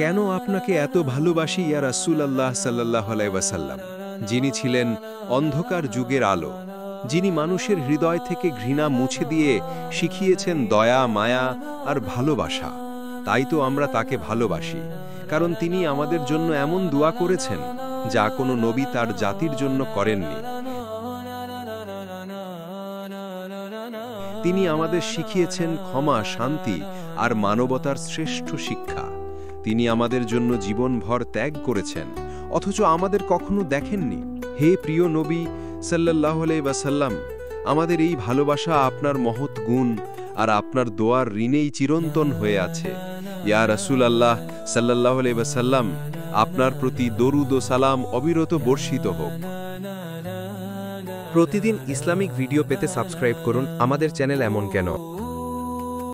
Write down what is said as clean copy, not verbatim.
কেন আপনাকে এত ভালোবাসি ইয়া রাসূলুল্লাহ সাল্লাল্লাহু আলাইহি ওয়াসাল্লাম, যিনি ছিলেন অন্ধকার যুগের আলো, যিনি মানুষের হৃদয় থেকে ঘৃণা মুছে দিয়ে শিখিয়েছেন দয়া, মায়া আর ভালোবাসা। তাই তো আমরা তাকে ভালোবাসি, কারণ তিনি আমাদের জন্য এমন দোয়া করেছেন যা কোনো নবী তার জাতির জন্য করেননি। তিনি আমাদের শিখিয়েছেন ক্ষমা, শান্তি আর মানবতার শ্রেষ্ঠ শিক্ষা। তিনি আমাদের জন্য জীবনভর ত্যাগ করেছেন, অথচ আমাদের কখনো দেখেননি। হে প্রিয় নবী সাল্লাল্লাহু আলাইহি ওয়াসাল্লাম, আমাদের এই ভালোবাসা আপনার মহৎ গুণ আর আপনার দোয়ার ঋণেই চিরন্তন হয়ে আছে। ইয়া রাসূলুল্লাহ সাল্লাল্লাহু আলাইহি ওয়াসাল্লাম, আপনার প্রতি দরুদ ও সালাম অবিরত বর্ষিত হোক। প্রতিদিন ইসলামিক ভিডিও পেতে সাবস্ক্রাইব করুন আমাদের চ্যানেল এমন কেন।